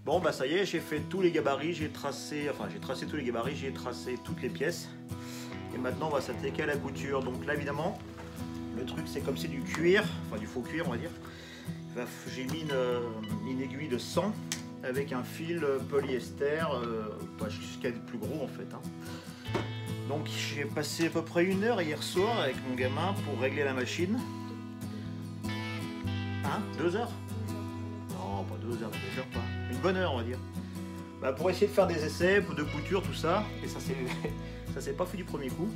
Bon bah ça y est, j'ai fait tous les gabarits, j'ai tracé tous les gabarits, j'ai tracé toutes les pièces. Et maintenant on va s'attaquer à la couture. Donc là évidemment, le truc c'est comme c'est du cuir, enfin du faux cuir on va dire. J'ai mis une aiguille de 100 avec un fil polyester, jusqu'à être plus gros en fait. Hein. Donc j'ai passé à peu près 1 heure hier soir avec mon gamin pour régler la machine. Hein, 2 heures? Non, pas 2 heures, 2 heures pas. Une bonne heure on va dire. Bah, pour essayer de faire des essais de couture, tout ça. Et ça s'est pas fait du premier coup.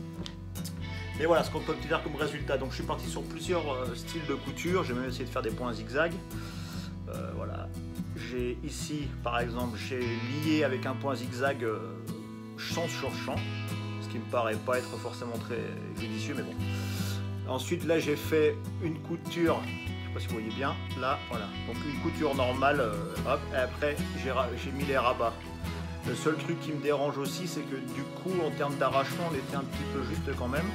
Mais voilà ce qu'on peut obtenir comme résultat. Donc je suis parti sur plusieurs styles de couture. J'ai même essayé de faire des points zigzag. Voilà. J'ai ici par exemple, j'ai lié avec un point zigzag champ sur champ. Ce qui me paraît pas être forcément très judicieux, mais bon. Ensuite là j'ai fait une couture. Je sais pas si vous voyez bien, là, voilà. Donc une couture normale, hop, et après j'ai mis les rabats. Le seul truc qui me dérange aussi, c'est que du coup, en termes d'arrachement, on était un petit peu juste quand même.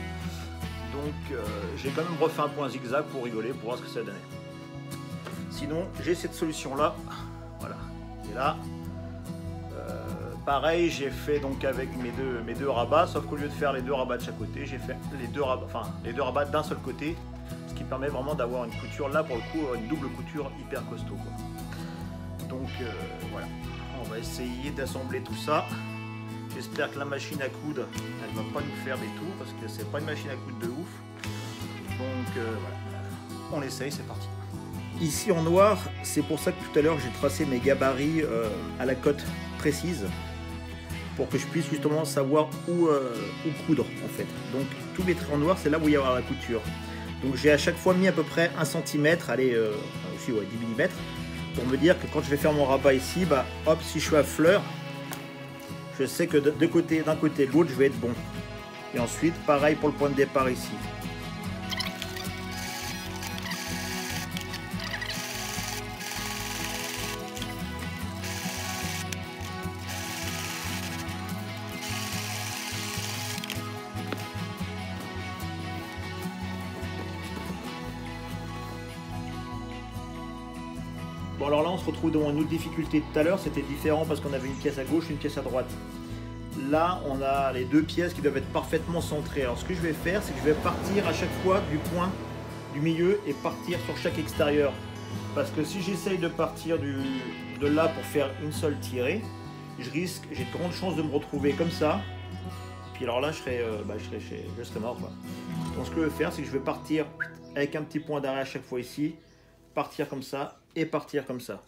Donc j'ai quand même refait un point zigzag pour rigoler, pour voir ce que ça donnait. Sinon, j'ai cette solution-là, voilà, et là. Pareil, j'ai fait donc avec mes deux rabats, sauf qu'au lieu de faire les 2 rabats de chaque côté, j'ai fait les deux rabats d'un seul côté. Ce qui permet vraiment d'avoir une couture, là pour le coup, une double couture hyper costaud, quoi. Donc voilà, on va essayer d'assembler tout ça. J'espère que la machine à coudre, elle va pas nous faire des tours, parce que c'est pas une machine à coudre de ouf. Donc voilà, on essaye, c'est parti. Ici en noir, c'est pour ça que tout à l'heure j'ai tracé mes gabarits à la cote précise, pour que je puisse justement savoir où coudre en fait. Donc tous les traits en noir, c'est là où il y aura la couture. Donc j'ai à chaque fois mis à peu près 1 cm, allez, aussi ouais, 10 mm, pour me dire que quand je vais faire mon rabat ici, bah hop, si je suis à fleur, je sais que d'un côté et de l'autre, je vais être bon. Et ensuite, pareil pour le point de départ ici. Bon alors là on se retrouve dans une autre difficulté tout à l'heure, c'était différent parce qu'on avait une pièce à gauche et une pièce à droite. Là on a les 2 pièces qui doivent être parfaitement centrées. Alors ce que je vais faire, c'est que je vais partir à chaque fois du point du milieu et partir sur chaque extérieur. Parce que si j'essaye de partir de là pour faire une seule tirée, j'ai de grandes chances de me retrouver comme ça. Et puis alors là je serais mort, quoi. Donc ce que je vais faire, c'est que je vais partir avec un petit point d'arrêt à chaque fois ici, partir comme ça et partir comme ça.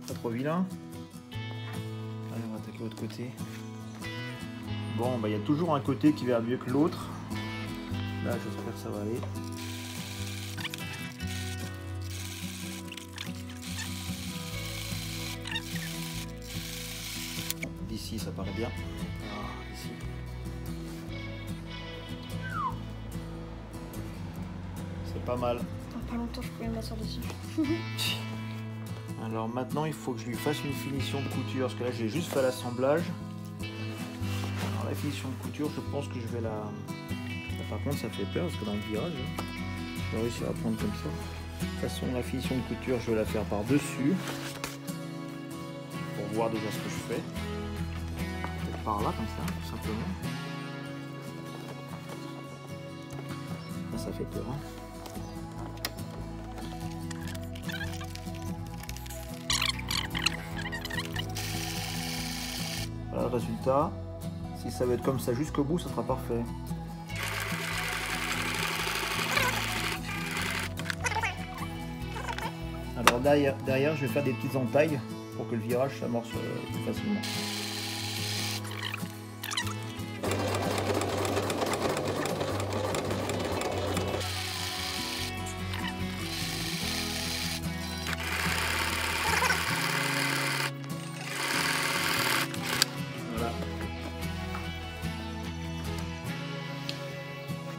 Pas trop vilain. Allez, on va attaquer l'autre côté. Bon, bah il y a toujours un côté qui va mieux que l'autre. Là, j'espère que ça va aller. D'ici, ça paraît bien. Ah, ici. C'est pas mal. Dans pas longtemps, je pouvais m'asseoir dessus. Alors maintenant, il faut que je lui fasse une finition de couture. Parce que là, j'ai juste fait l'assemblage. Alors la finition de couture, je pense que je vais la... Par contre, ça fait peur parce que dans le virage, je vais réussir à prendre comme ça. De toute façon, la finition de couture, je vais la faire par-dessus. Pour voir déjà ce que je fais. Peut-être par là, comme ça, tout simplement. Là, ça fait peur, hein. Voilà le résultat. Si ça va être comme ça jusqu'au bout, ça sera parfait. Alors derrière, je vais faire des petites entailles pour que le virage s'amorce plus facilement. Voilà.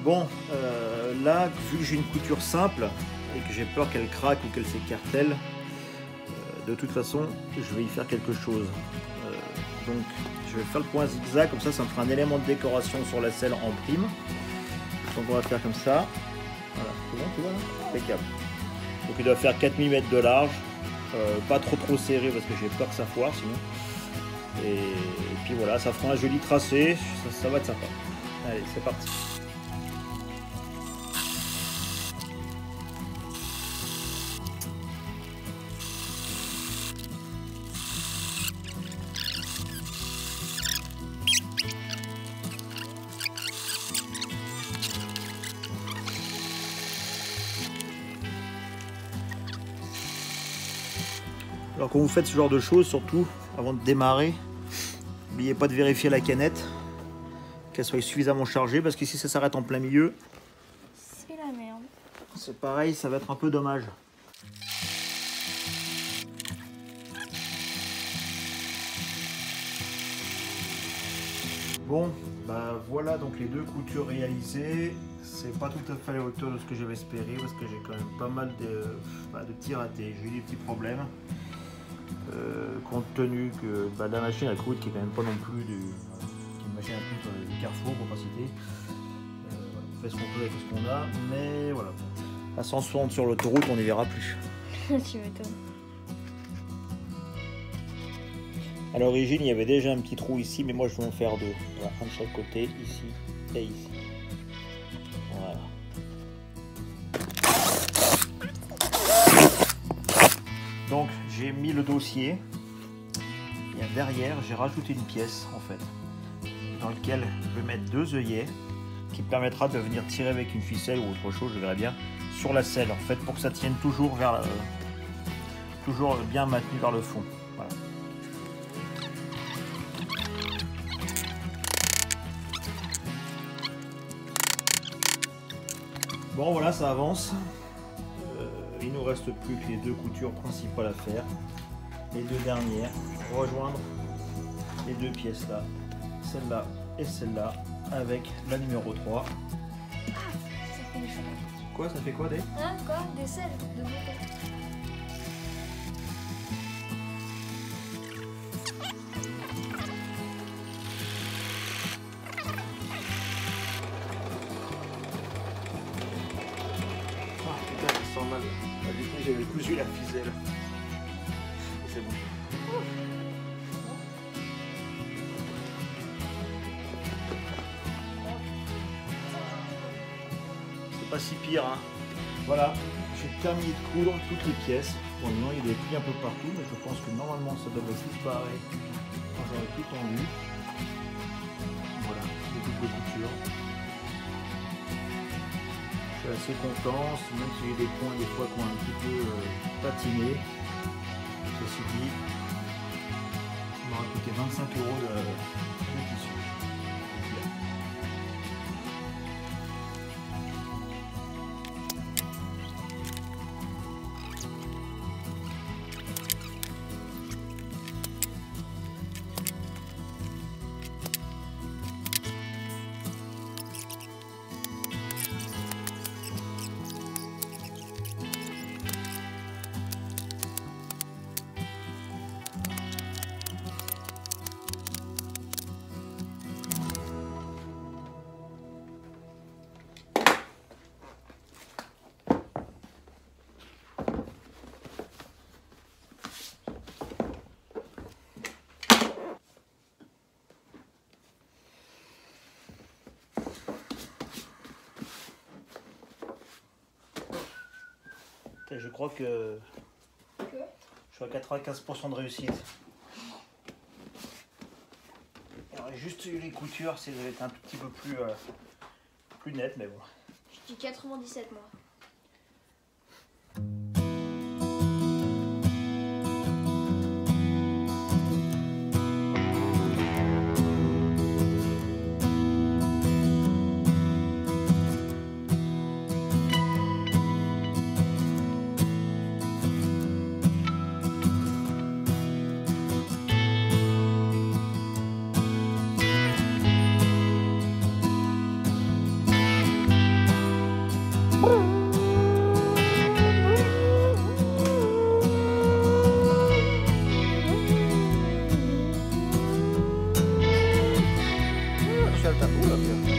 Bon, là, vu que j'ai une couture simple, et que j'ai peur qu'elle craque ou qu'elle s'écartèle, de toute façon je vais y faire quelque chose. Donc je vais faire le point zigzag, comme ça ça me fera un élément de décoration sur la selle en prime. Donc on va faire comme ça. Voilà, c'est bon, tu vois là, impeccable. Donc il doit faire 4 mm de large, pas trop serré parce que j'ai peur que ça foire sinon. Et puis voilà, ça fera un joli tracé, ça va être sympa. Allez, c'est parti. Alors quand vous faites ce genre de choses, surtout avant de démarrer, n'oubliez pas de vérifier la canette, qu'elle soit suffisamment chargée, parce que si ça s'arrête en plein milieu, c'est la merde. C'est pareil, ça va être un peu dommage. Bon, bah voilà donc les 2 coutures réalisées. C'est pas tout à fait à la hauteur de ce que j'avais espéré, parce que j'ai quand même pas mal de petits ratés. J'ai eu des petits problèmes. Compte tenu que la machine à coudre qui est quand même pas non plus une machine à coudre du Carrefour pour pas citer, on fait ce qu'on peut avec ce qu'on a, mais voilà, à 160 sur l'autoroute on n'y verra plus. Tu m'étonnes. À l'origine il y avait déjà un petit trou ici, mais moi je vais en faire 2, voilà, un de chaque côté, ici et ici. Voilà. Donc j'ai mis le dossier et derrière j'ai rajouté une pièce en fait dans laquelle je vais mettre 2 œillets qui permettra de venir tirer avec une ficelle ou autre chose, je verrai bien, sur la selle en fait pour que ça tienne toujours vers toujours bien maintenu vers le fond. Voilà. Bon voilà, ça avance. Il nous reste plus que les 2 coutures principales à faire, les 2 dernières, rejoindre les 2 pièces là, celle-là et celle-là, avec la numéro 3. Ah, ça fait des choses. Quoi, ça fait quoi des Hein, quoi? Des selles de moto. Mal. Du coup j'avais cousu la ficelle. C'est bon. C'est pas si pire hein. Voilà, j'ai terminé de coudre toutes les pièces. Bon maintenant il y a des plis un peu partout, mais je pense que normalement ça devrait tout pareil quand j'aurai tout tendu. Voilà, les doubles coutures. Je suis assez content, même s'il y a des points des fois qui ont un petit peu patiné. Ceci dit, il m'aura coûté 25 € de tissu. Je crois que je suis à 95% de réussite. Il aurait juste eu les coutures, si elles avaient été un petit peu plus nettes, mais bon. Je dis 97 moi. ça le tape. Oula,